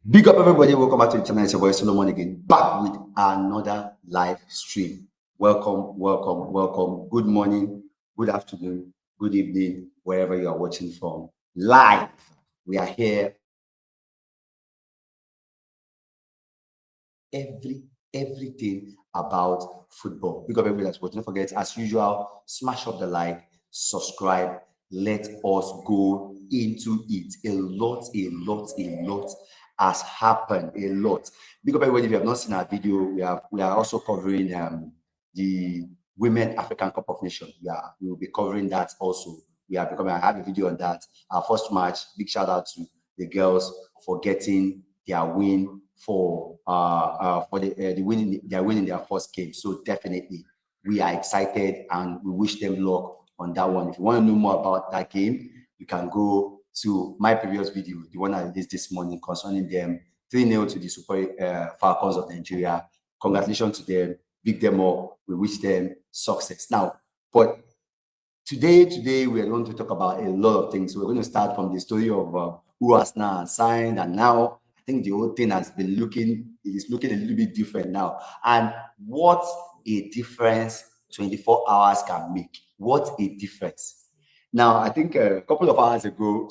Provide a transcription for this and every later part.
Big up everybody, welcome back to the channel. It's your boy Solomon again, back with another live stream. Welcome. Good morning, good afternoon, good evening, wherever you are watching from. Live, we are here everything about football. Big up everybody that's watching. Don't forget, as usual, smash up the like, subscribe. Let us go into it. A lot has happened. A lot. Big up everybody. If you have not seen our video, we are also covering the Women African Cup of Nations. We will be covering that also. I have a video on that. Our first match. Big shout out to the girls for getting their win for the winning. They're winning their first game. So definitely we are excited and we wish them luck on that one. If you want to know more about that game, you can go to my previous video, the one I released this morning concerning them 3-0 to the Super Falcons of Nigeria. Congratulations to them, big them up. We wish them success. Now, but today we are going to talk about a lot of things. We're going to start from the story of who has now signed, and now I think the whole thing is looking a little bit different now. And what a difference 24 hours can make. What a difference. Now, I think a couple of hours ago,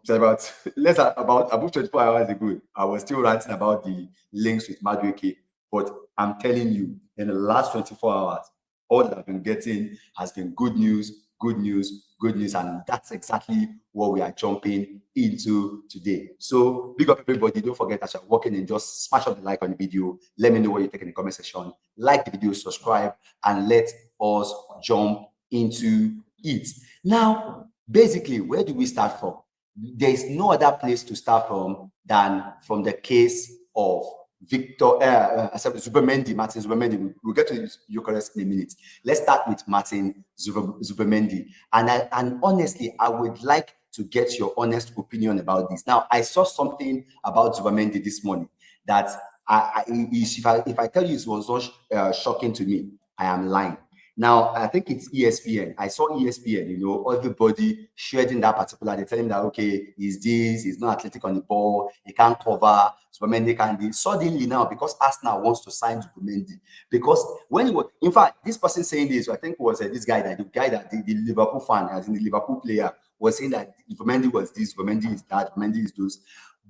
about 24 hours ago, I was still ranting about the links with Madueke. But I'm telling you, in the last 24 hours, all that I've been getting has been good news, and that's exactly what we are jumping into today. So big up everybody. Don't forget, as you're walking in, just smash up the like on the video. Let me know what you think in the comment section. Like the video, subscribe, and let us jump into it. Now, basically, where do we start from? There is no other place to start from than from the case of Zubimendi, Martin Zubimendi. We'll get to Gyokeress in a minute. Let's start with Martin Zubimendi. And honestly, I would like to get your honest opinion about this. Now, I saw something about Zubimendi this morning that if I tell you it was not shocking to me, I am lying. Now, I think it's ESPN. I saw ESPN, everybody sharing that particular. They're telling that, okay, he's not athletic on the ball, he can't cover, Zubimendi can do. Suddenly now, because Arsenal wants to sign Zubimendi, because when he was, in fact, this person saying this, I think was this guy that the Liverpool fan, as in the Liverpool player, was saying that Zubimendi was this, Zubimendi is that, Zubimendi is those.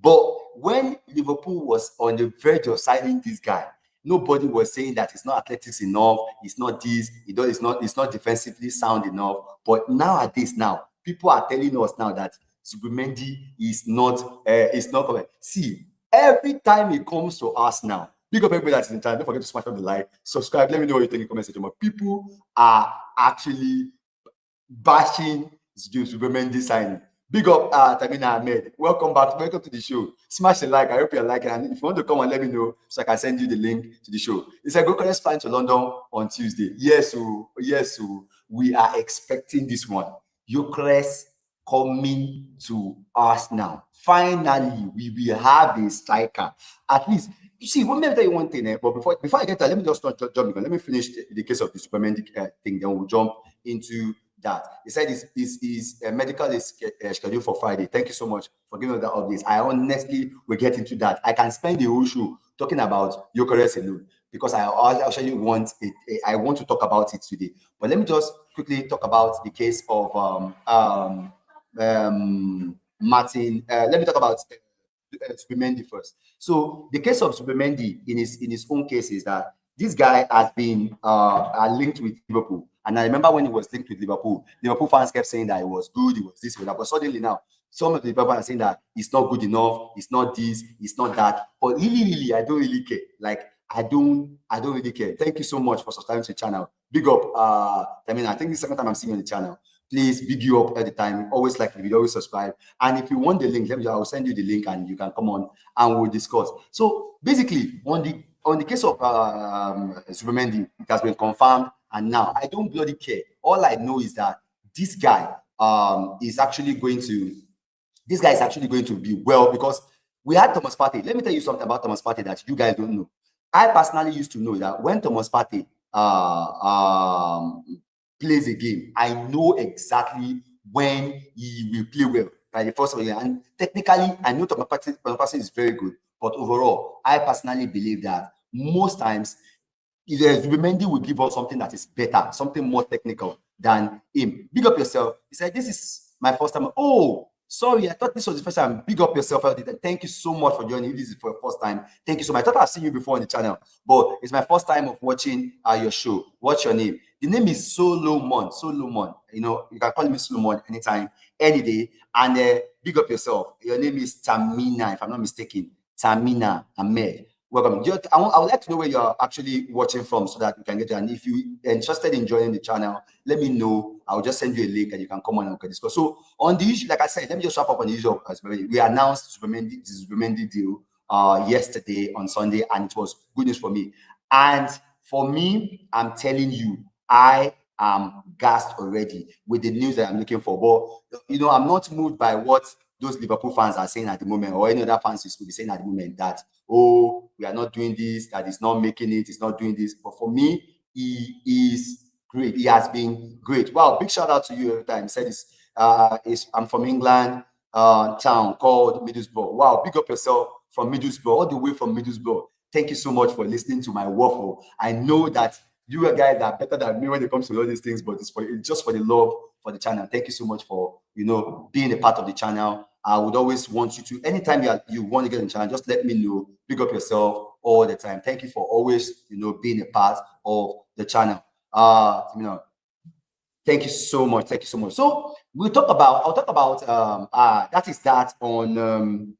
But when Liverpool was on the verge of signing this guy, nobody was saying that it's not athletics enough, it's not this, it's not defensively sound enough. But nowadays, people are telling us now that Zubimendi is not correct. See, every time it comes to us now, big up everybody that's in time. Don't forget to smash on the like, subscribe. Let me know what you think in the comment section. But people are actually bashing Zubimendi signing. Big up Tamina Ahmed. Welcome back. Welcome to the show. Smash the like. I hope you're liking. And if you want to come and let me know so I can send you the link to the show. It's a Gyokeress flying to London on Tuesday. Yes, we are expecting this one. Gyokeress coming to us now. Finally, we will have a striker. At least, you see, let me tell you one thing. But before I get that, let me just jump. Let me finish the case of the Zubimendi thing. Then we'll jump into that. He said his medical is scheduled for Friday. Thank you so much for giving us that update. I honestly will get into that. I can spend the whole show talking about Gyokeress alone because I actually want it. I want to talk about it today. But let me just quickly talk about the case of Martin. Let me talk about Zubimendi first. So the case of Zubimendi in his own case is that this guy has been linked with Liverpool. And I remember when he was linked with Liverpool fans kept saying that it was good, it was this, but suddenly now, some of the people are saying that it's not good enough, it's not this, it's not that. But really, I don't really care. Like, I don't really care. Thank you so much for subscribing to the channel. Big up. I think this is the second time I'm seeing you on the channel. Please, big you up at the time. Always like the video, always subscribe. And if you want the link, I'll send you the link and you can come on and we'll discuss. So basically, on the case of Zubimendi, it has been confirmed. And now I don't bloody care. All I know is that this guy is actually going to be well, because we had Thomas Partey. Let me tell you something about Thomas Partey that you guys don't know. I personally used to know that when Thomas Partey plays a game, I know exactly when he will play well by the first of the year. And technically, I know Thomas Partey is very good. But overall, I personally believe that most times, Zubimendi will give us something that is better, something more technical than him. Big up yourself. He said, this is my first time. Oh, sorry, I thought this was the first time. Big up yourself. Thank you so much for joining. This is for your first time. Thank you so much. I thought I've seen you before on the channel, but it's my first time of watching your show. What's your name? The name is Solomon. Solomon. You know, you can call me Solomon anytime, any day. And big up yourself. Your name is Tamina, if I'm not mistaken. Tamina Ahmed. Welcome. I would like to know where you're actually watching from so that we can get you. And if you're interested in joining the channel, let me know. I'll just send you a link and you can come on and we can discuss. So on the issue, like I said, let me just wrap up on the issue. We announced the Zubimendi deal yesterday on Sunday, and it was good news for me. And for me, I'm telling you, I am gassed already with the news that I'm looking for. But you know, I'm not moved by what those Liverpool fans are saying at the moment, or any other fans will be saying at the moment, that, oh, we are not doing this, that is not making it, it's not doing this. But for me, he is great. He has been great. Wow, big shout out to you every time. He said this, I'm from England, town called Middlesbrough. Wow, big up yourself from Middlesbrough, all the way from Middlesbrough. Thank you so much for listening to my waffle. I know that you guys are better than me when it comes to all these things, but it's just for the love for the channel. Thank you so much for, you know, being a part of the channel. I would always want you to, anytime you want to get in the channel, just let me know. Big up yourself all the time. Thank you for always, you know, being a part of the channel. You know, thank you so much. Thank you so much. So I'll talk about that is that on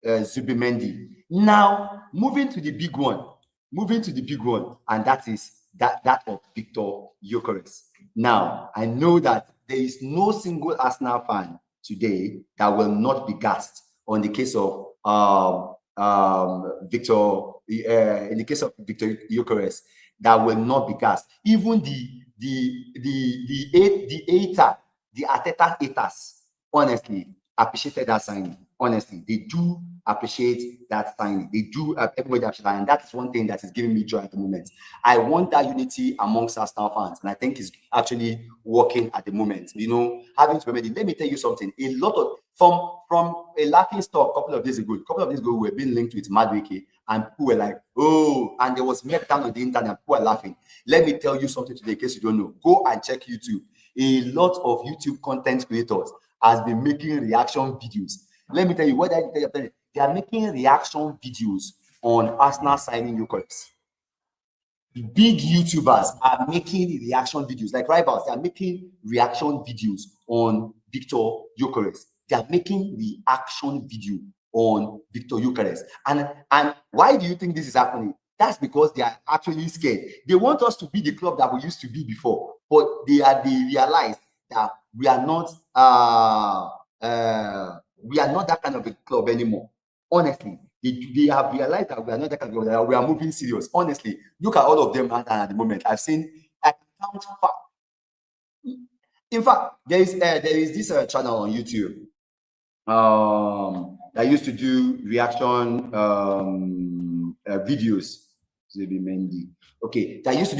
Zubimendi. Now moving to the big one, and that is that of Viktor Gyökeres. Now I know that there is no single Arsenal fan today that will not be gassed on the case of Viktor. In the case of Viktor Gyökeres, that will not be gassed. Even the Arteta haters, honestly, appreciated that signing. Honestly, they do appreciate that signing. They do, everybody appreciate that, and that is one thing that is giving me joy at the moment. I want that unity amongst Arsenal fans, and I think it's actually working at the moment. You know, having to remember, let me tell you something. A lot of from a laughing stock a couple of days ago, we were being linked with Madueke, and people were like, oh, and there was meltdown on the internet, people were laughing. Let me tell you something today, in case you don't know. Go and check YouTube. A lot of YouTube content creators has been making reaction videos. Let me tell you what they are making reaction videos on Arsenal signing Gyökeres. Big YouTubers are making reaction videos, like rivals. They are making reaction videos on Viktor Gyökeres. They are making reaction video on Viktor Gyökeres. And why do you think this is happening? That's because they are actually scared. They want us to be the club that we used to be before, but they realize that we are not that kind of a club anymore. Honestly, they have realized that we are not that kind of club. We are moving serious. Honestly, look at all of them at the moment. I've seen. In fact, there is this channel on YouTube that used to do reaction videos. Zubimendi. Okay, that used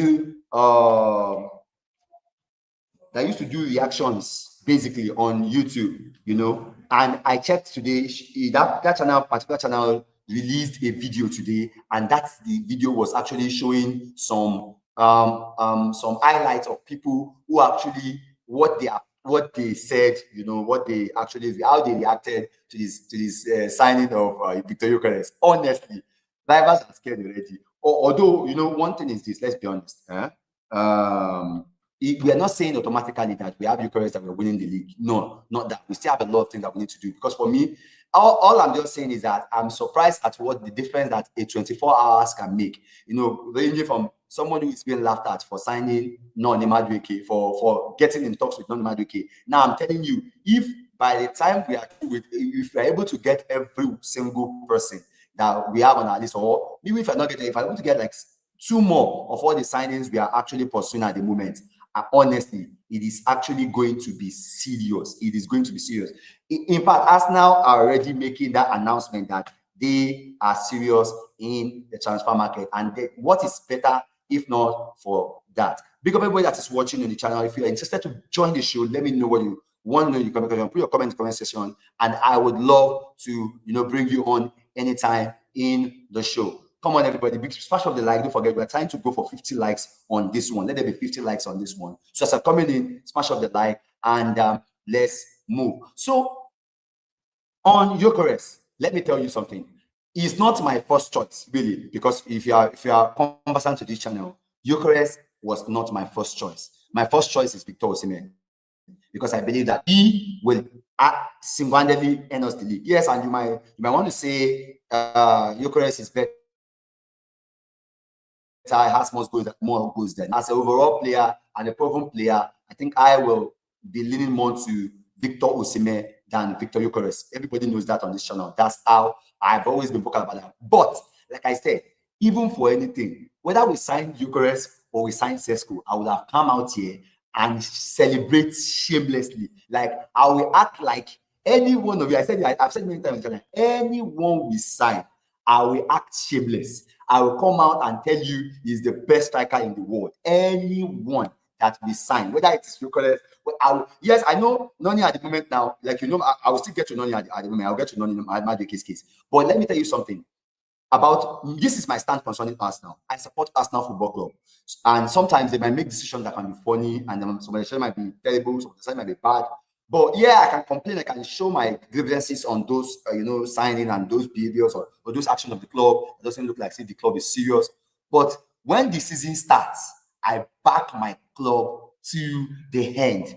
to do reactions basically on YouTube, you know. And I checked today, that particular channel released a video today, and the video was actually showing some highlights of people who actually what they said, you know, how they reacted to this signing of Viktor Gyökeres. Honestly, rivals are scared already. Although, you know, one thing is this, let's be honest. We are not saying automatically that we have Gyokeress that we're winning the league. No, not that. We still have a lot of things that we need to do. Because for me, all I'm just saying is that I'm surprised at what the difference that a 24 hours can make. You know, ranging from someone who is being laughed at for signing Noni Madueke, for getting in talks with Noni Madueke. Now I'm telling you, if by the time we are if we're able to get every single person that we have on our list, or maybe if I want to get like 2 more of all the signings we are actually pursuing at the moment, honestly, it is actually going to be serious. It is going to be serious. In fact, Arsenal are already making that announcement that they are serious in the transfer market. And what is better if not for that? Big up everybody that is watching on the channel. If you're interested to join the show, let me know what you you can put your comment in the comment section, and I would love to bring you on anytime in the show. Come on, everybody, big smash of the like. Don't forget, we're trying to go for 50 likes on this one. Let there be 50 likes on this one. So as I'm coming in, smash of the like, and let's move. So on Gyokeress, let me tell you something. It's not my first choice, really, because if you are conversant to this channel, Gyokeress was not my first choice. My first choice is Viktor Gyökeres, because I believe that he will single-handedly end us the league. Yes, and you might want to say Gyokeress is better, has more goals than. As an overall player and a proven player, I think I will be leaning more to Viktor Gyökeres than Viktor Gyökeres. Everybody knows that on this channel. That's how I've always been vocal about that. But like I said, even for anything, whether we sign Gyokeress or we sign Sesko, I would have come out here and celebrate shamelessly. Like I will act like any one of you. I've said many times, anyone we sign, I will act shameless. I will come out and tell you he's the best striker in the world. Anyone that we sign, whether it is Gyokeress, yes, I know Noni at the moment now. Like I will still get to Noni at the moment. I'll get to Noni Maduke's case. But let me tell you something about this. Is my stand concerning Arsenal. I support Arsenal Football Club, and sometimes they might make decisions that can be funny, and some decisions might be terrible, some decisions might be bad. But yeah, I can complain. I can show my grievances on those, signing and those behaviors or those actions of the club. It doesn't look like the club is serious. But when the season starts, I back my club to the end.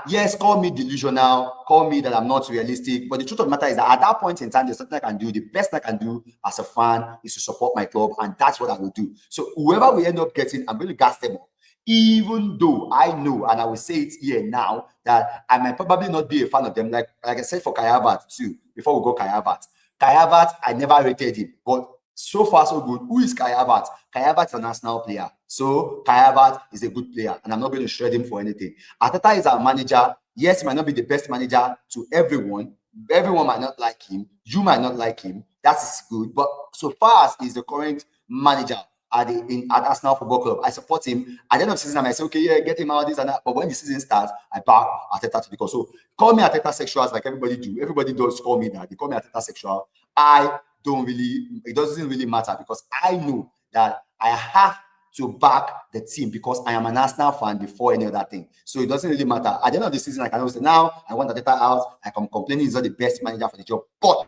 Yes, call me delusional, call me that I'm not realistic. But the truth of the matter is that at that point in time, there's something I can do. The best I can do as a fan is to support my club, and that's what I will do. So whoever we end up getting, I'm going to gas them up. Even though I know, and I will say it here now, that I might probably not be a fan of them. Like I said for Kai Havertz too, before we go Kai Havertz. Kai Havertz, I never rated him, but so far so good. Who is Kai Havertz? Kai Havertz is a national player. So Kai Havertz is a good player, and I'm not going to shred him for anything. Arteta is our manager. Yes, he might not be the best manager to everyone. Everyone might not like him. You might not like him. That's good. But so far as he's the current manager at Arsenal Football Club, I support him. At the end of the season, I might say, okay, yeah, get him out, this and that. But when the season starts, I back Arteta to the call. So call me Arteta sexuals like everybody do. Everybody does call me that. They call me Arteta sexual. It doesn't really matter, because I know that I have to back the team because I am an Arsenal fan before any other thing. So it doesn't really matter. At the end of the season, I can always say, now I want Arteta out. I can complain he's not the best manager for the job. But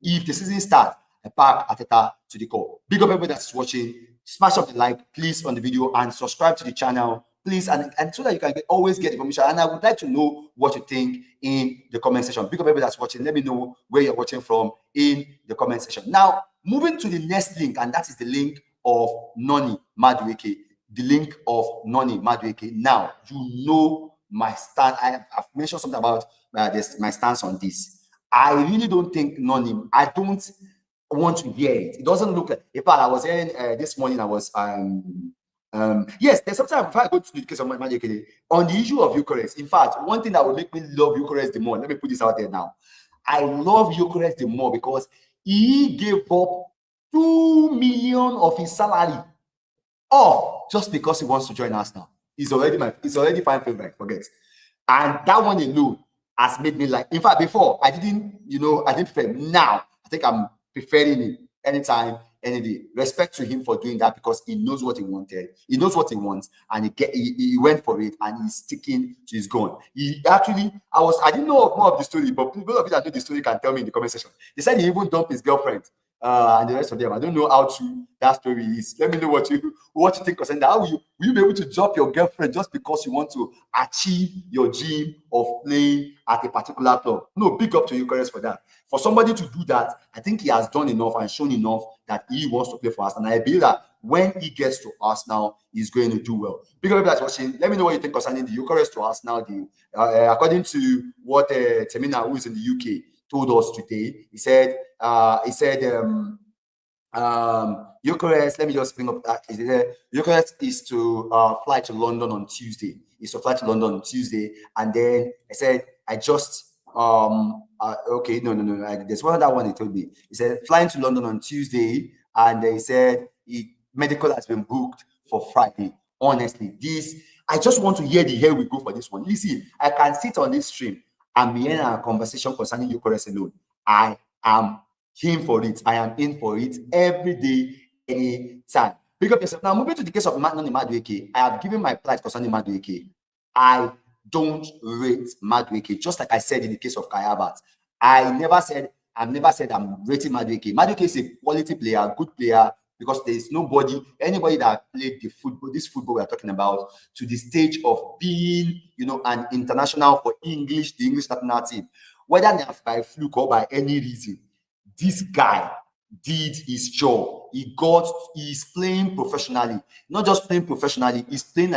if the season starts, I back Arteta to the core. Big up everybody that's watching. Smash up the like, please, on the video, and subscribe to the channel, please, and so that you can always get information. And I would like to know what you think in the comment section. Big up everybody that's watching. Let me know where you're watching from in the comment section. Now, moving to the next link, and that is the link of Noni Madueke. The link of Noni Madueke. Now, you know my stand. I've mentioned something about my stance on this. I really don't think Noni. I don't want to hear it. It doesn't look like. In fact, I was hearing this morning. I was yes. There's sometimes if I go to the case of Madueke on the issue of Gyokeress. In fact, one thing that would make me love Gyokeress the more. Let me put this out there now. I love Gyokeress the more because he gave up 2 million of his salary off just because he wants to join Arsenal. He's already fan favorite. Forget. And that one alone has made me like. In fact, before I didn't prefer him. Now I think I'm preferring him anytime, any day. Respect to him for doing that because he knows what he wanted. He knows what he wants, and he went for it, and he's sticking to his gun. He actually, I didn't know more of the story, but people of you that know the story can tell me in the comment section. They said he even dumped his girlfriend. And the rest of them. I don't know how true that story is. Let me know what you think concerning that. How will you be able to drop your girlfriend just because you want to achieve your dream of playing at a particular club? No, big up to you, Gyokeress, for that. For somebody to do that, I think he has done enough and shown enough that he wants to play for us. And I believe that when he gets to Arsenal, he's going to do well. Big up that's watching. Let me know what you think concerning the Gyokeress to Arsenal deal. According to what Temina, who is in the UK, told us today, he said Gyokeress, let me just bring up that. Gyokeress is to fly to London on Tuesday. And then I said, okay, no. There's one other one he told me. He said flying to London on Tuesday, and he said medical has been booked for Friday. Honestly, I just want to hear the here we go for this one. Listen, I can sit on this stream and be in a conversation concerning Gyokeress alone. I am in for it. I am in for it every day, any time. Pick up yourself. Now, moving to the case of Noni Madueke, I have given my plight concerning Madueke. I don't rate Madueke, just like I said in the case of Kai Havertz. I've never said I'm rating Madueke. Madueke is a quality player, good player, because there is anybody that played this football we are talking about, to the stage of being, an international for the English national team. Whether by fluke or by any reason, this guy did his job. He's playing professionally. Not just playing professionally, he's playing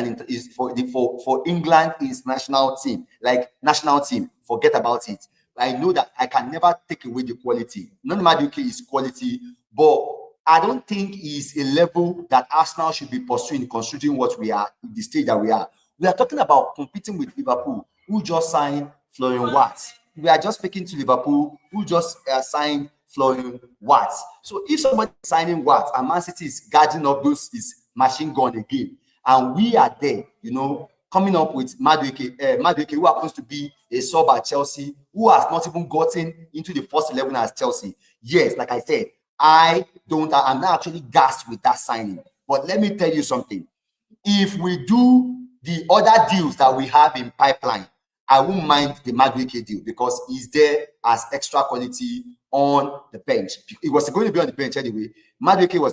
for England, his national team, like national team. Forget about it. I know that I can never take away the quality. Noni Maduke is quality, but I don't think it's a level that Arsenal should be pursuing, considering what we are, the stage that we are. We are talking about competing with Liverpool, who just signed Florian Wirtz. We are just speaking to Liverpool, who just signed Florian Wirtz. So if somebody is signing Wirtz and Man City is guarding up his machine gun again, and we are there, coming up with Madueke, who happens to be a sub at Chelsea, who has not even gotten into the first 11 as Chelsea. Yes, like I said, I'm not actually gassed with that signing. But let me tell you something. If we do the other deals that we have in pipeline, I won't mind the Madueke deal, because he's there as extra quality on the bench. It was going to be on the bench anyway. Madueke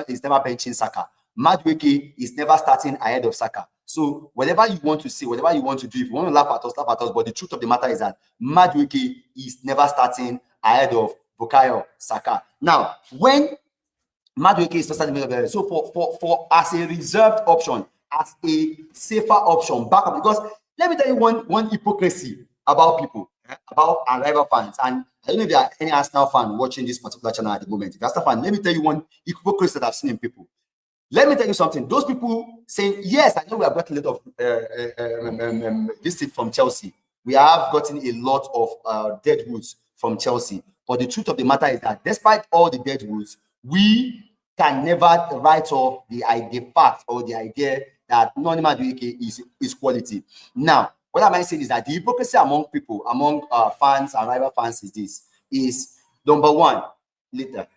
is never benching Saka. Madueke is never starting ahead of Saka. So whatever you want to say, whatever you want to do, if you want to laugh at us, laugh at us. But the truth of the matter is that Madueke is never starting ahead of Bukayo Saka. Now, when Madueke is not starting, so for as a reserved option, as a safer option, backup, because let me tell you one hypocrisy about people, about our rival fans. And I don't know if there are any Arsenal fan watching this particular channel at the moment. If you're Arsenal fan, let me tell you one hypocrisy that I've seen in people. Let me tell you something. Those people saying, yes, I know we have got a lot of this from Chelsea. We have gotten a lot of deadwoods from Chelsea. But the truth of the matter is that despite all the deadwoods, we can never write off the fact or the idea that Noni Madueke is quality. Now, what am I saying is that the hypocrisy among people, among fans and rival fans is number one, later.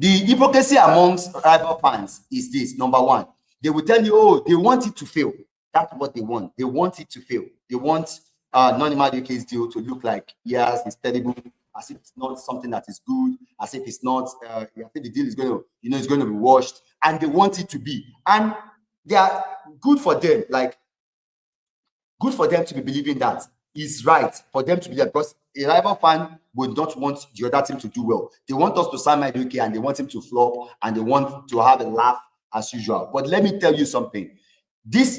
The hypocrisy amongst rival fans is this. Number one, they will tell you, oh, they want it to fail. That's what they want. They want it to fail. They want Noni Madueke's deal to look like, yes, it's terrible, as if it's not something that is good, as if it's not, I think the deal is going to, it's going to be washed, and they want it to be. And they are good for them, good for them to be believing that is right for them to be there, because a rival fan would not want the other team to do well. They want us to sign Madueke and they want him to flop and they want to have a laugh as usual. But let me tell you something. This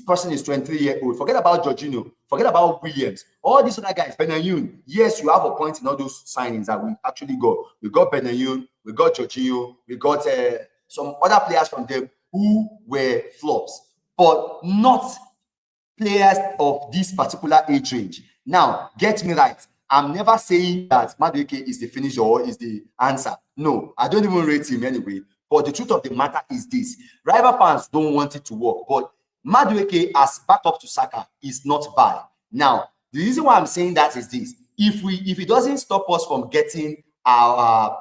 person is 23-years old. Forget about Jorginho. Forget about Williams. All these other guys, Benayoun. Yes, you have a point in all those signings that we actually got. We got Benayoun, we got Jorginho, we got some other players from them who were flops, but not players of this particular age range. Now, get me right. I'm never saying that Madueke is the finisher or is the answer. No, I don't even rate him anyway. But the truth of the matter is this. Rival fans don't want it to work. But Madueke as backup to Saka is not bad. Now, the reason why I'm saying that is this. If it doesn't stop us from getting our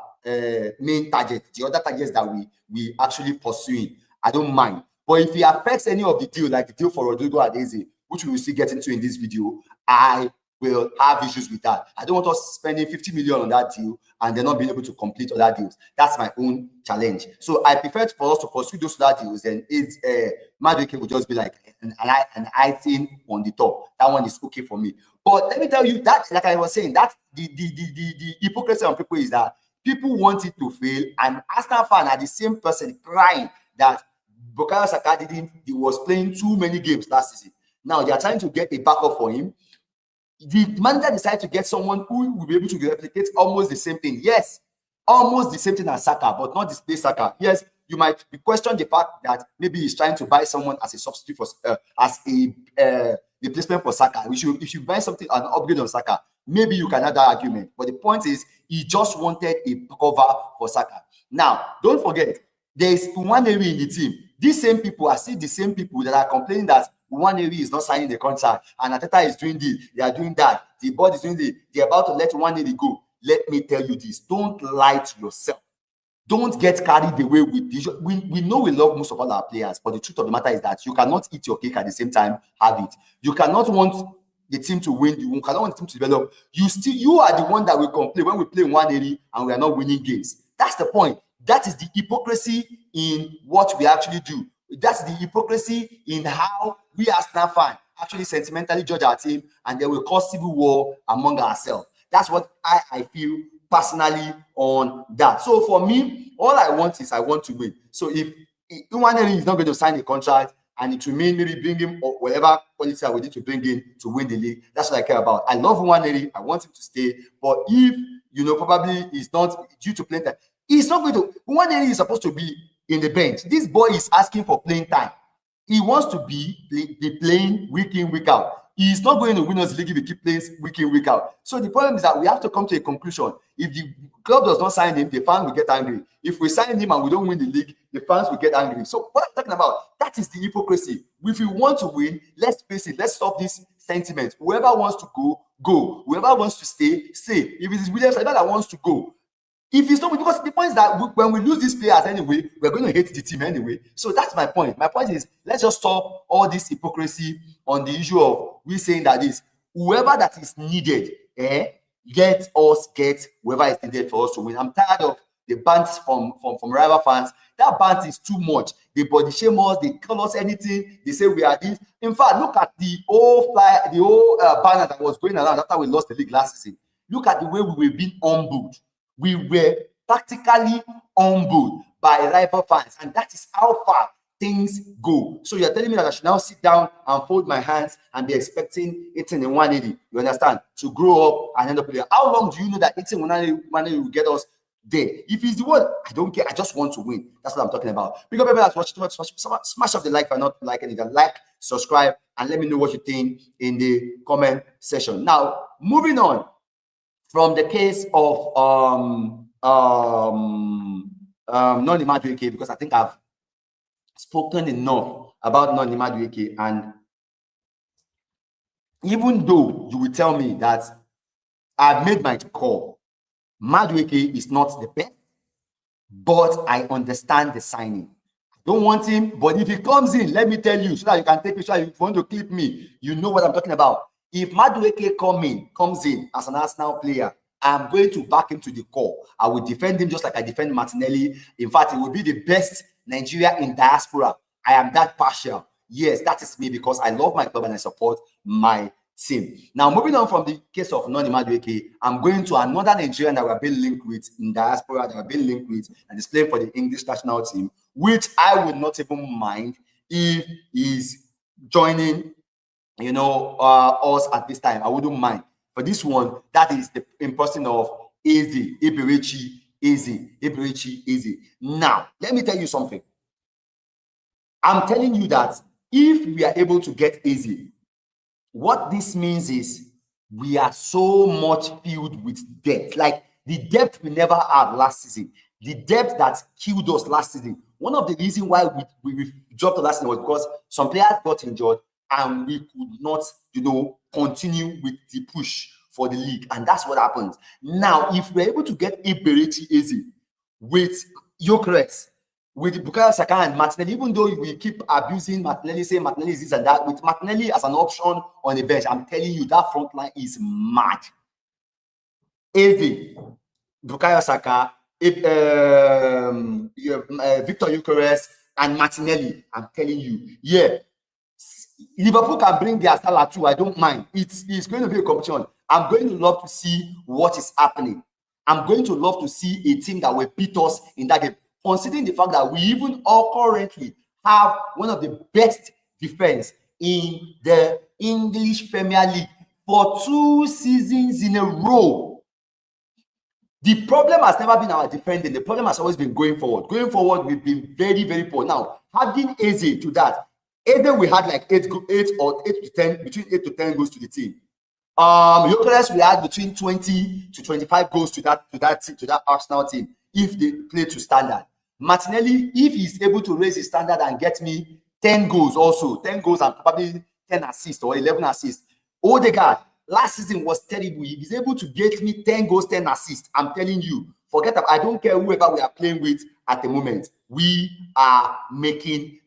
main target, the other targets that we actually pursuing, I don't mind. But if it affects any of the deal, like the deal for Rodrigo and Eze, which we will still get into in this video, I will have issues with that. I don't want us spending 50 million on that deal and they're not being able to complete other deals. That's my own challenge. So I prefer for us to pursue those other deals, and Madueke will just be like an icing on the top. That one is okay for me. But let me tell you that, like I was saying, that the hypocrisy on people is that people want it to fail, and Arsenal fan are the same person crying that Bukayo Saka was playing too many games last season. Now they are trying to get a backup for him. The manager decided to get someone who will be able to replicate almost the same thing. Yes, almost the same thing as Saka, but not display Saka. Yes, you might question the fact that maybe he's trying to buy someone as a substitute for as a replacement for Saka. If you buy something, an upgrade on Saka, maybe you can have that argument. But the point is, he just wanted a cover for Saka. Now, don't forget, there is one area in the team These same people, I see the same people that are complaining that Nwaneri is not signing the contract, and Ateta is doing this, they are doing that, the board is doing this, they're about to let Nwaneri go. Let me tell you this, don't lie to yourself. Don't get carried away with this. We know we love most of all our players, but the truth of the matter is that you cannot eat your cake at the same time, have it. You cannot want the team to win, you cannot want the team to develop. You are the one that will complain when we play Nwaneri and we are not winning games. That's the point. That is the hypocrisy in what we actually do. That's the hypocrisy in how we as Arsenal fans actually sentimentally judge our team, and then we cause civil war among ourselves. That's what I feel personally on that. So for me, all I want is I want to win. So if Nwaneri is not going to sign a contract and it will mean maybe bring him or whatever quality I would need to bring in to win the league, that's what I care about. I love Nwaneri. I want him to stay. But if, probably he's not due to playing time, he's not going to. Nwaneri is supposed to be in the bench. This boy is asking for playing time. He wants to be playing week in, week out. He's not going to win us the league if he keep playing week in, week out. So the problem is that we have to come to a conclusion. If the club does not sign him, the fans will get angry. If we sign him and we don't win the league, the fans will get angry. So what I'm talking about, that is the hypocrisy. If we want to win, let's face it. Let's stop this sentiment. Whoever wants to go, go. Whoever wants to stay, stay. If it is William Saliba that wants to go, if it's not, because the point is that when we lose these players anyway, we're going to hate the team anyway. So that's my point. My point is, let's just stop all this hypocrisy on the issue of we saying that this whoever that is needed, get whoever is needed for us to win. I'm tired of the bants from rival fans. That bant is too much. They body shame us, they call us anything, they say we are this. In fact, look at the old banner that was going around after we lost the league last season. Look at the way we were being humbled. We were practically humbled by rival fans, and that is how far things go. So you're telling me that I should now sit down and fold my hands and be expecting 18 in 180, you understand, to grow up and end up there. How long do you know that 18 in 180 will get us there? If it's the one, I don't care. I just want to win. That's what I'm talking about. Because people that's watching, smash up the like if you're not liking it. Like, subscribe, and let me know what you think in the comment section. Now, moving on from the case of Noni Madueke, because I think I've spoken enough about Noni Madueke, and even though you will tell me that I've made my call, Madueke is not the best, but I understand the signing. I don't want him, but if he comes in, let me tell you, so that you can take me, so that if you want to clip me, you know what I'm talking about. If Madueke comes in as an Arsenal player, I'm going to back him to the core. I will defend him just like I defend Martinelli. In fact, it will be the best Nigeria in diaspora. I am that partial. Yes, that is me, because I love my club and I support my team. Now, moving on from the case of Noni Madueke, I'm going to another Nigerian that we're being linked with in diaspora, that we're being linked with and is playing for the English national team, which I would not even mind if he's joining us at this time. I wouldn't mind. For this one, that is the in person of Eberechi Eze. Now, let me tell you something. I'm telling you that if we are able to get Eze, what this means is we are so much filled with depth. Like the depth we never had last season, the depth that killed us last season. One of the reasons why we dropped the last season was because some players got injured and we could not, continue with the push for the league. And that's what happens. Now, if we're able to get Eberechi Eze with Gyokeress, with Bukayo Saka and Martinelli, even though we keep abusing Martinelli, saying Martinelli is this and that, with Martinelli as an option on the bench, I'm telling you, that front line is mad. Eze, Bukayo Saka, Viktor Gyökeres, and Martinelli, I'm telling you, yeah, Liverpool can bring their Salah too. I don't mind. It's going to be a competition. I'm going to love to see what is happening. I'm going to love to see a team that will beat us in that game, considering the fact that we even all currently have one of the best defense in the English Premier League for 2 seasons in a row. The problem has never been our defending. The problem has always been going forward. Going forward, we've been very, very poor. Now, adding Eze to that, either we had like 8 to 10, between 8 to 10 goals to the team. Gyokeress, we had between 20 to 25 goals to that Arsenal team if they play to standard. Martinelli, if he's able to raise his standard and get me 10 goals also, 10 goals and probably 10 assists or 11 assists. Odegaard, last season was terrible. If he's able to get me 10 goals, 10 assists, I'm telling you, forget about, I don't care whoever we are playing with at the moment. We are picking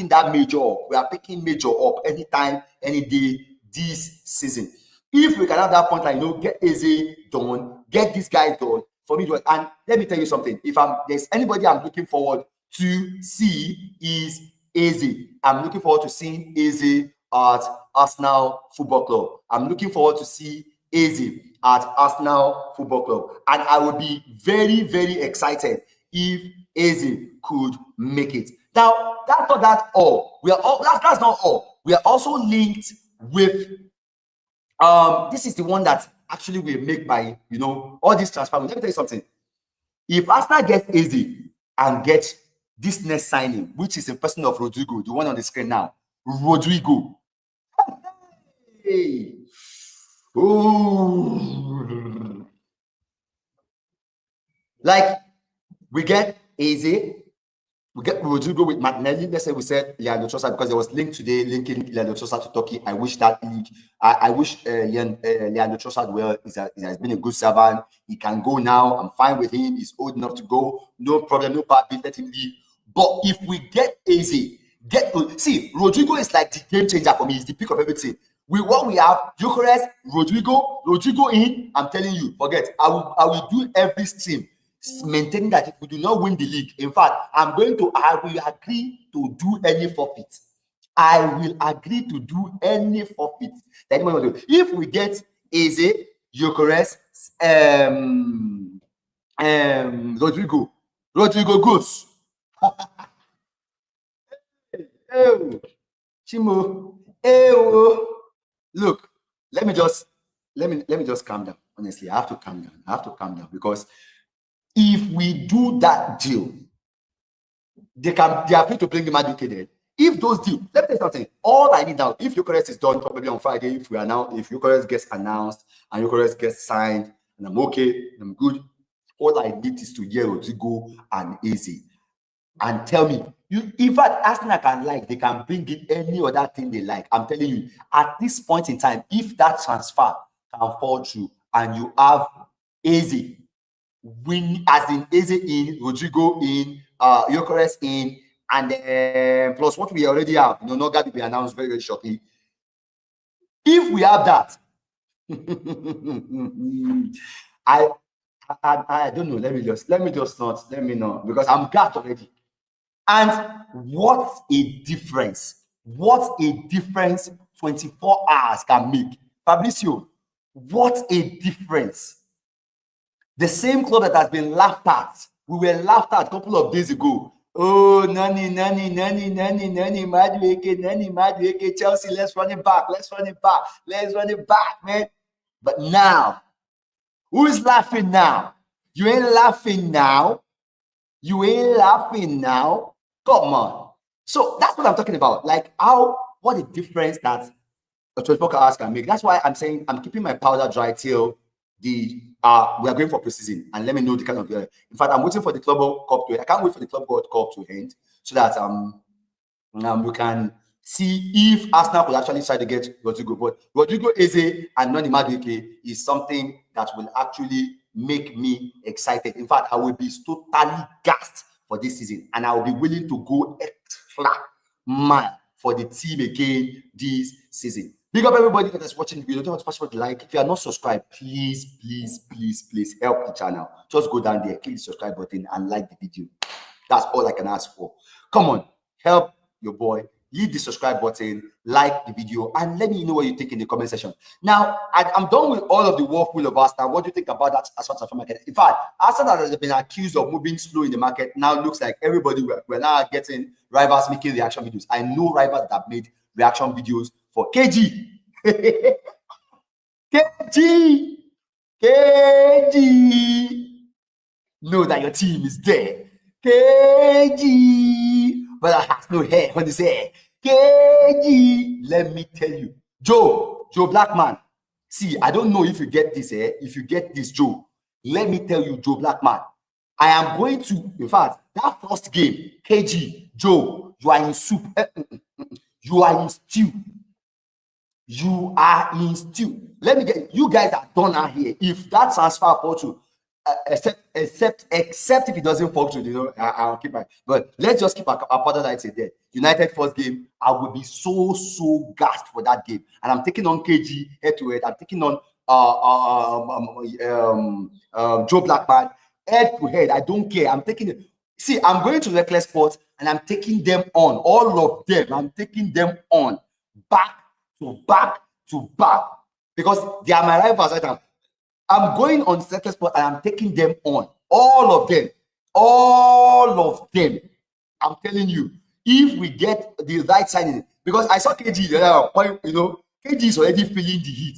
that major up. We are picking major up anytime, any day this season. If we can have that point, get Eze done, get this guy done, for me, and let me tell you something. If there's anybody I'm looking forward to see is Eze. I'm looking forward to seeing Eze at Arsenal Football Club. I'm looking forward to see Eze at Arsenal Football Club. And I would be very, very excited if Eze could make it. Now, that's not all. That's not all. We are also linked with this is the one that actually will make by all these transfers. Let me tell you something. If Arsenal gets Eze and get this next signing, which is in person of Rodrigo, the one on the screen now, Rodrigo. Hey. Ooh. Like, we get Eze, we get Rodrigo with Martinelli. Let's say we said Leandro Trossard, because there was linked today linking Leandro Trossard to Turkey. I wish that league. I wish Leandro Trossard well. He has been a good servant. He can go now. I'm fine with him. He's old enough to go. No problem. No bad beat. Let him leave. But if we get Eze, see, Rodrigo is like the game changer for me. He's the pick of everything. With what we have, Gyokeress, Rodrigo in. I'm telling you, forget. I will do every stream maintaining that if we do not win the league, in fact, I will agree to do any forfeit. I will agree to do any forfeit that anyone will do. If we get Eze, Gyokeress, Rodrigo goes. Oh, Chimo. Oh. Look, let me just calm down. Honestly, I have to calm down because if we do that deal, they are free to bring Noni Maduke there. If those deals, let me tell you something. All I need now, if Gyokeress is done probably on Friday, if Gyokeress gets announced and Gyokeress gets signed, and I'm okay, and I'm good, all I need is to hear Rodrigo and Eze and tell me. In fact, Arsenal they can bring in any other thing they like. I'm telling you, at this point in time, if that transfer can fall through and you have Eze win, as in Eze in, Rodrigo in, Gyokeress in, and plus what we already have, not going to be announced very, very shortly. If we have that, I don't know. Let me know, because I'm gassed already. And what a difference 24 hours can make. Fabricio, what a difference. The same club that has been laughed at, we were laughed at a couple of days ago. Oh, Noni Madueke, Chelsea, let's run it back, man. But now, who is laughing now? You ain't laughing now. Come on. So that's what I'm talking about. Like, what a difference that a 24 hours can make. That's why I'm saying I'm keeping my powder dry till we are going for preseason, and let me know the kind of in fact, I'm waiting for the Club World Cup to end. I can't wait for the Club World Cup to end so that we can see if Arsenal could actually try to get Rodrigo. But Rodrigo, Eze, and Noni Madueke is something that will actually make me excited. In fact, I will be totally gassed for this season, and I will be willing to go extra mile for the team again this season. Big up everybody that is watching the video. Don't forget to like. If you are not subscribed, please help the channel. Just go down there, click the subscribe button, and like the video. That's all I can ask for. Come on, help your boy. Hit the subscribe button, like the video, and let me know what you think in the comment section. Now, I'm done with all of the whirlpool of Arsenal. What do you think about that Arsenal market? In fact, Arsenal has been accused of moving slow in the market. Now it looks like everybody, we're now getting rivals making reaction videos. I know rivals that have made reaction videos for KG. KG. Know that your team is there. KG. But I have no hair on his hair. KG. Let me tell you. Joe Blackman. See, I don't know if you get this, If you get this, Joe, let me tell you, Joe Blackman. I am going to, in fact, that first game, KG, Joe, you are in soup. You are in stew. You are in stew. Let me get you guys are done out here. If that transfer fall to except if it doesn't fall to, I'll keep my. But let's just keep our partner lights there. United first game, I will be so gassed for that game, and I'm taking on KG head to head. I'm taking on Joe Blackman head to head. I don't care. I'm taking it. See, I'm going to Reckless Sports and I'm taking them on. All of them. I'm taking them on back to back to back because they are my rivals right now. I'm going on Reckless Sports and I'm taking them on. All of them. All of them. I'm telling you, if we get the right signing, because I saw KG, KG is already feeling the heat.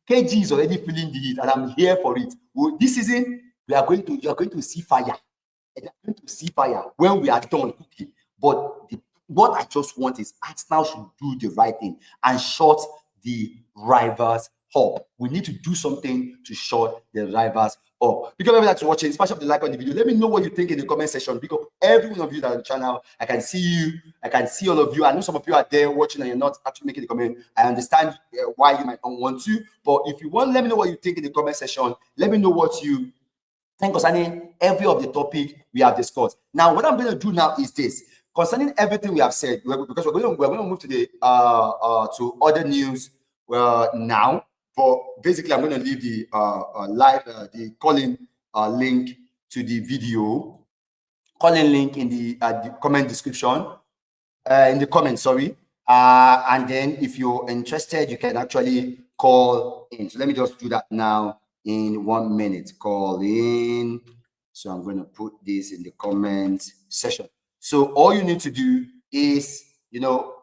KG is already feeling the heat, and I'm here for it. This season, you are going to see fire. You are going to see fire when we are done cooking. But what I just want is Arsenal should do the right thing and shut the rivals up. We need to do something to shut the rivals up. Because everyone that's watching, smash up the like on the video. Let me know what you think in the comment section. Because every one of you that are on the channel, I can see you. I can see all of you. I know some of you are there watching and you're not actually making the comment. I understand why you might not want to. But if you want, let me know what you think in the comment section. Let me know what you think concerning every of the topic we have discussed. Now, what I'm going to do now is this. Concerning everything we have said, because we're going to move to the to other news now. But basically, I'm going to leave the the calling link to the video, calling link in the comment description, in the comment, sorry. And then if you're interested, you can actually call in. So let me just do that now in 1 minute. Call in. So I'm going to put this in the comment section. So all you need to do is,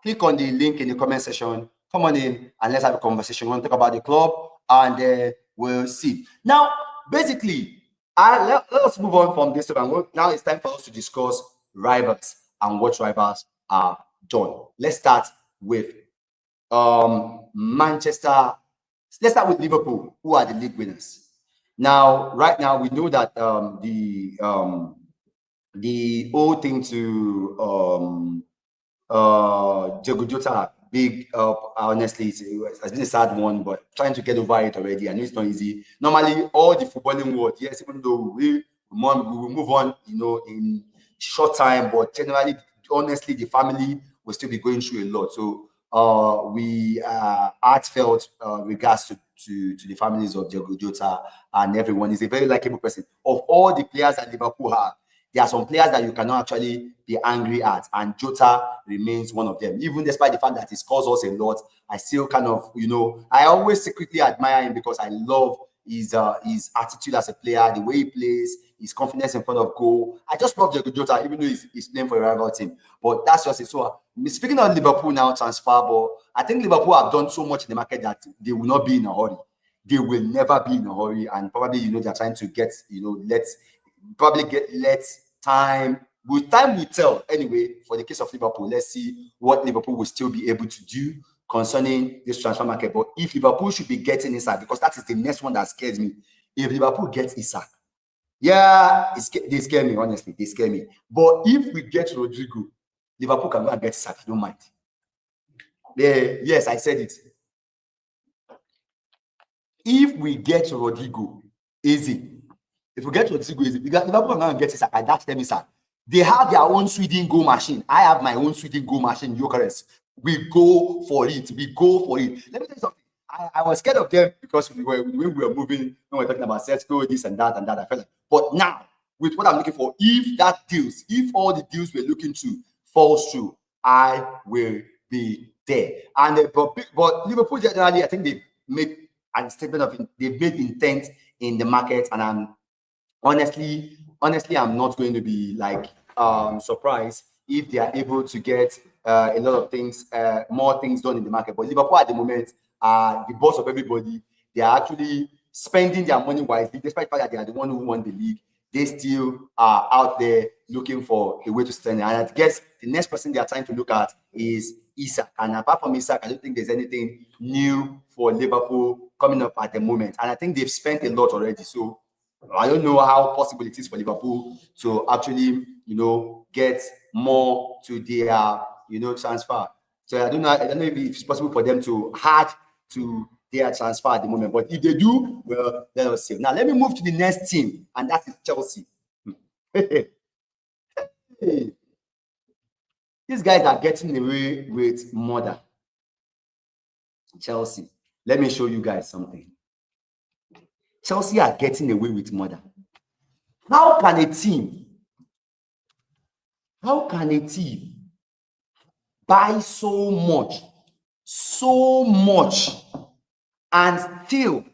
click on the link in the comment section, come on in, and let's have a conversation. We want to talk about the club, and we'll see. Now, basically, let's move on from this. Now it's time for us to discuss rivals and what rivals are done. Let's start with Manchester. Let's start with Liverpool, who are the league winners. Now, right now, we know that the whole thing to Diogo Jota, big honestly, it's been a sad one, but trying to get over it already. I know it's not easy. Normally, all the footballing world, yes, even though we will move on, in short time, but generally, honestly, the family will still be going through a lot. So we heartfelt regards to the families of Diogo Jota and everyone. He's a very likable person. Of all the players that Liverpool have, there are some players that you cannot actually be angry at, and Jota remains one of them. Even despite the fact that he scores us a lot, I still kind of, I always secretly admire him because I love his attitude as a player, the way he plays, his confidence in front of goal. I just love Diogo Jota, even though he's playing for a rival team. But that's just it. So speaking of Liverpool now, transfer, but I think Liverpool have done so much in the market that they will not be in a hurry. They will never be in a hurry, and probably they're trying to get let time will tell. Anyway, for the case of Liverpool, let's see what Liverpool will still be able to do concerning this transfer market. But if Liverpool should be getting Isak, because that is the next one that scares me. If Liverpool gets Isak, they scare me, honestly. They scare me. But if we get Rodrigo, Liverpool can go and get Isak. I don't mind. Yes, I said it. If we get Rodrigo, easy. If we get Rodrigo, easy. Liverpool can go and get Isak. I dash them Isak. They have their own Sweden goal machine. I have my own Sweden goal machine, Gyokeress. We go for it. Let me tell you something. I was scared of them because when we were moving, when we were talking about Sesko, this and that, I felt like, but now, with what I'm looking for, if all the deals we're looking to falls through, I will be there. And but Liverpool generally, I think they've made a statement of they've made intent in the market, and I'm honestly, I'm not going to be surprised if they are able to get a lot of things, more things done in the market. But Liverpool at the moment are the boss of everybody. They are actually spending their money wisely, despite the fact that they are the one who won the league. They still are out there looking for a way to stand. And I guess the next person they are trying to look at is Isak. And apart from Isak, I don't think there's anything new for Liverpool coming up at the moment. And I think they've spent a lot already. So I don't know how possible it is for Liverpool to actually, get more to their, transfer. So I don't know if it's possible for them to add to their transfer at the moment. But if they do, well, let us see. Now let me move to the next team, and that is Chelsea. These guys are getting away with murder. Chelsea. Let me show you guys something. Chelsea are getting away with murder. How can a team buy so much, and still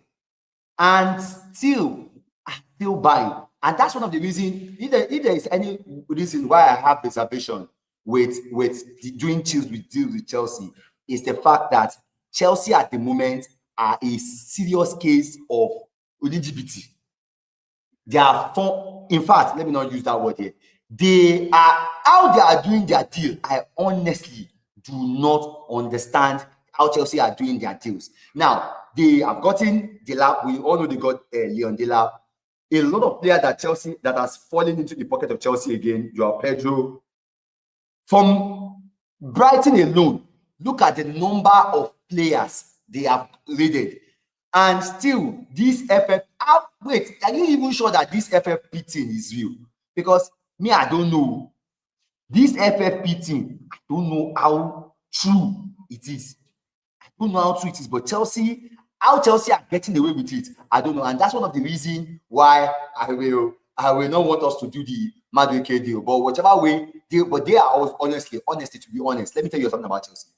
buy? And that's one of the reasons, if there is any reason why I have reservation with doing deals with Chelsea, is the fact that Chelsea at the moment are a serious case of LGBT. They are in fact, let me not use that word here. How they are doing their deal. I honestly do not understand how Chelsea are doing their deals. Now, they have gotten Delap. We all know they got Leon Delap. A lot of players that has fallen into the pocket of Chelsea again. Joao Pedro. From Brighton alone, look at the number of players they have raided. And still, this wait, are you even sure that this FFP thing is real? Because me, I don't know. This FFP thing, I don't know how true it is. I don't know how true it is, but how Chelsea are getting away with it, I don't know. And that's one of the reasons why I will not want us to do the Madueke deal. But whichever way, they are honestly, to be honest, let me tell you something about Chelsea.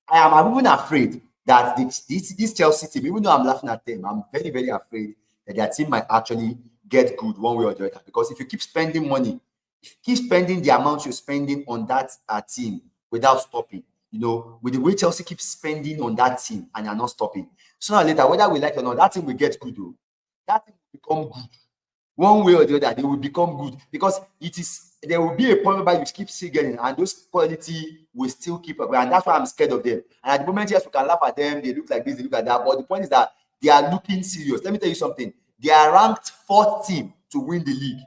I'm even afraid that this Chelsea team, even though I'm laughing at them, I'm very, very afraid that their team might actually get good one way or the other. Because if you keep spending money, if you keep spending the amount you're spending on that team without stopping, with the way Chelsea keeps spending on that team and you're not stopping, sooner or later, whether we like it or not, that team will get good. That team will become good. One way or the other, they will become good, because there will be a point where you keep still getting, and those quality will still keep up. And that's why I'm scared of them. And at the moment, yes, we can laugh at them. They look like this, they look like that. But the point is that they are looking serious. Let me tell you something. They are ranked 4th team to win the league.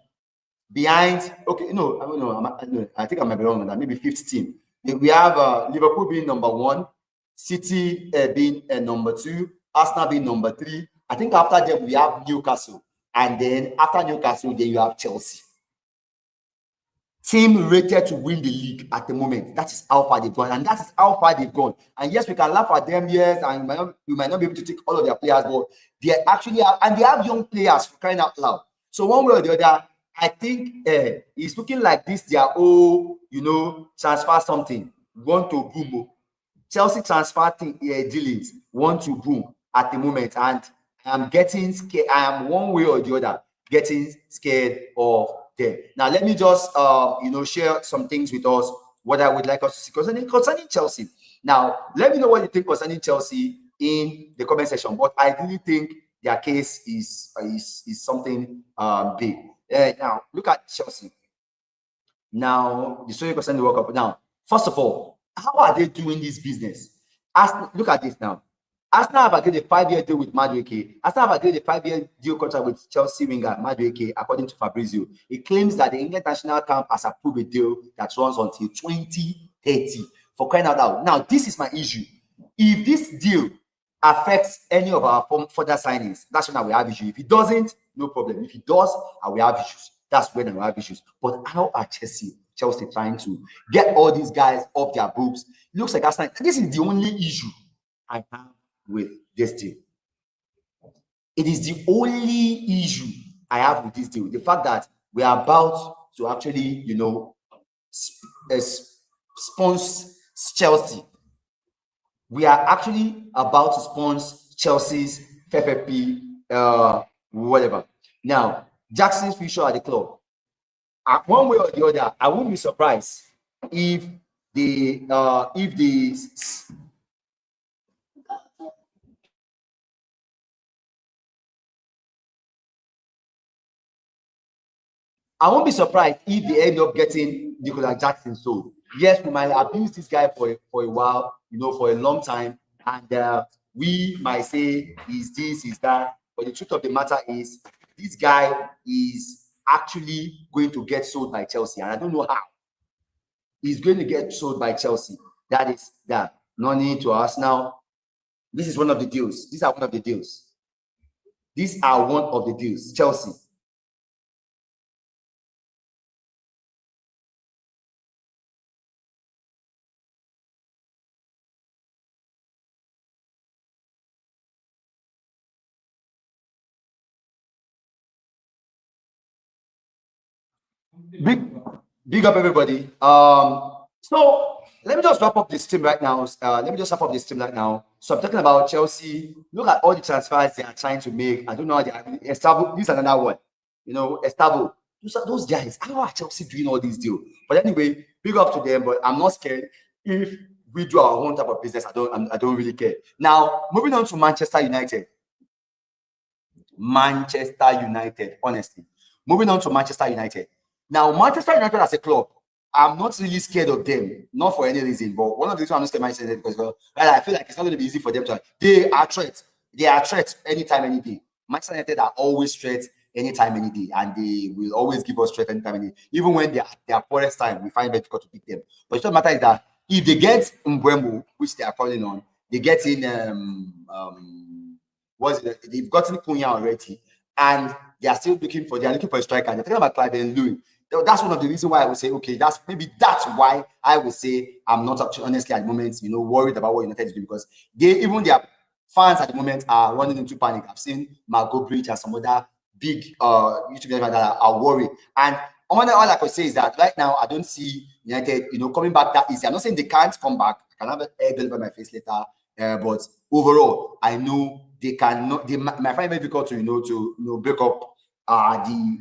Behind, okay, no, I don't know. I think I might be wrong on that. Maybe 5th team. We have Liverpool being number 1, City being number 2, Arsenal being number 3. I think after them, we have Newcastle. And then after Newcastle, then you have Chelsea. Team rated to win the league at the moment. That is how far they've gone. And that is how far they've gone. And yes, we can laugh at them, yes, and we might not be able to take all of their players, but they actually have, and they have young players for crying out loud. So one way or the other, I think it's looking like this, their whole, transfer something, want to boom. Chelsea transfer dealings want to boom at the moment. And I'm getting scared. I am one way or the other getting scared of them. Now, let me just, share some things with us, what I would like us to see concerning Chelsea. Now, let me know what you think concerning Chelsea in the comment section. But I really think their case is something big. Now, look at Chelsea. Now, the story concerning the World Cup. Now, first of all, how are they doing this business? Look at this now. Arsenal have agreed a 5-year deal with Madueke. Arsenal have agreed a 5-year deal contract with Chelsea winger Madueke, according to Fabrizio. It claims that the England national camp has approved a deal that runs until 2030. For crying out loud. Now, this is my issue. If this deal affects any of our further signings, that's when I will have issues. If it doesn't, no problem. If it does, I will have issues. That's when I will have issues. But how are Chelsea trying to get all these guys off their books? It looks like Arsenal. This is the only issue I have with this deal. It is the only issue I have with this deal. The fact that we are about to actually, sponsor Chelsea. We are actually about to sponsor Chelsea's FFP, whatever. Now, Jackson's future at the club. One way or the other, I won't be surprised if I won't be surprised if they end up getting Nicolas Jackson sold. Yes, we might abuse this guy for a while, for a long time, and we might say, is this, is that. But the truth of the matter is, this guy is actually going to get sold by Chelsea, and I don't know how. He's going to get sold by Chelsea. That is that. Noni to Arsenal. This is one of the deals. These are one of the deals. These are one of the deals. Chelsea. Big up everybody. So let me just wrap up this team right now. So I'm talking about Chelsea. Look at all the transfers they are trying to make. I don't know how they are. Estavo, this is another one. You know, Estavo. Those guys. How are Chelsea doing all these deals? But anyway, big up to them. But I'm not scared. If we do our own type of business, I don't really care. Now, moving on to Manchester United. Honestly. Moving on to Manchester United. Now, Manchester United as a club, I'm not really scared of them, not for any reason, but one of the reasons I'm not scared of Manchester United because I feel like it's not going to be easy for them to. They are threats. They are threats anytime, any day. Manchester United are always threats anytime, any day, and they will always give us threat anytime, any day. Even when they are their poorest time, we find it difficult to beat them. But the matter is that if they get Mbeumo, which they are calling on, they get in they've gotten Cunha already, and they are still looking for a striker. They're talking about Clive and Louis. That's one of the reasons why I would say, okay, that's why I would say I'm not actually honestly at the moment, worried about what United is doing, because even their fans at the moment are running into panic. I've seen Margot Bridge and some other big YouTubers that are worried. And all I could say is that right now I don't see United, coming back that easy. I'm not saying they can't come back. I can have an egg over my face later, but overall, I know they cannot. They might find it very difficult to break up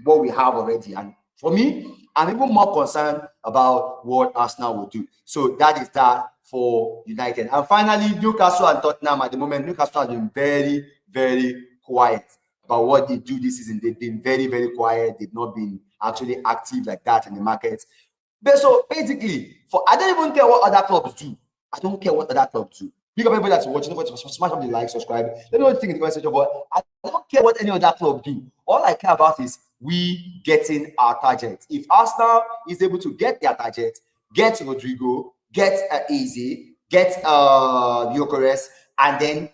what we have already. And for me, I'm even more concerned about what Arsenal will do. So that is that for United. And finally, Newcastle and Tottenham at the moment. Newcastle has been very, very quiet about what they do this season. They've been very, very quiet. They've not been actually active like that in the market. But so basically, I don't even care what other clubs do. I don't care what other clubs do. Big up everybody that's watching. Smash up the like, subscribe. Let me know what you think in the comment section. But I don't care what any other club do. All I care about is we getting our target. If Arsenal is able to get their target, get Rodrigo, get Eze, get Gyokeress, and then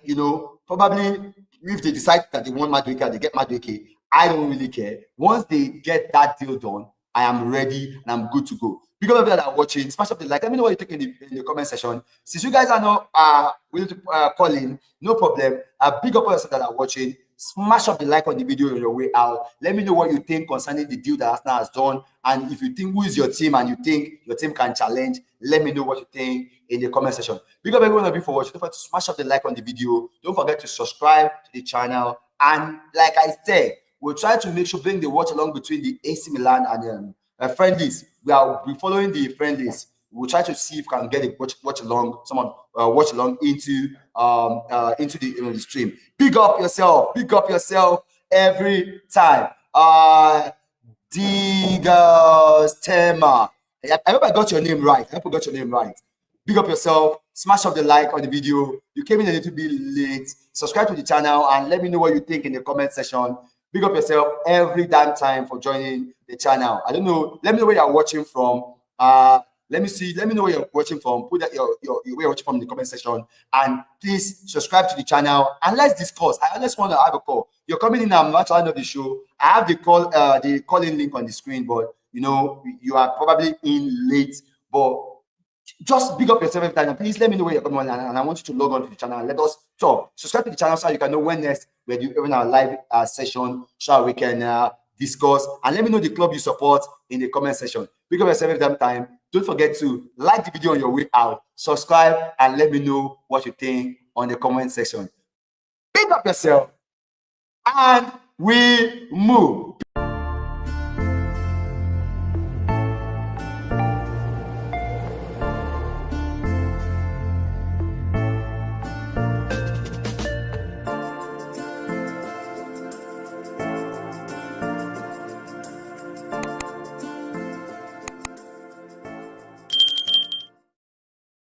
probably if they decide that they want Madueke, they get Madueke. I don't really care. Once they get that deal done, I am ready and I'm good to go. Because of that are watching, smash up the like. Let me know what you think in the comment section. Since you guys are not willing to call in, no problem. Big up all yourself that are watching. Smash up the like on the video on your way out. Let me know what you think concerning the deal that Arsenal has done. And if you think who is your team and you think your team can challenge, let me know what you think in the comment section. Big up everyone of you for watching. Don't forget to smash up the like on the video. Don't forget to subscribe to the channel. And like I said, we'll try to make sure bring the watch along between the AC Milan and friendlies. We'll be following the friendlies. We'll try to see if we can get a watch along into the stream. Big up yourself every time. Digas Tema. I hope I got your name right. Big up yourself. Smash up the like on the video. You came in a little bit late. Subscribe to the channel and let me know what you think in the comment section. Big up yourself every damn time for joining the channel. I don't know. Let me know where you're watching from. Let me know where you're watching from. Put that your where you're watching from in the comment section. And please subscribe to the channel and let's discuss. I just want to have a call. You're coming in now. I'm not trying to the show. I have the call-in link on the screen, but you are probably in late. But just big up yourself every time. And please let me know where you're coming on, and I want you to log on to the channel and let us talk. Subscribe to the channel so you can know when next we're doing our live session, so we can discuss. And let me know the club you support in the comment section. Big up yourself every damn time. Don't forget to like the video on your way out, subscribe, and let me know what you think on the comment section. Big up yourself, and we move.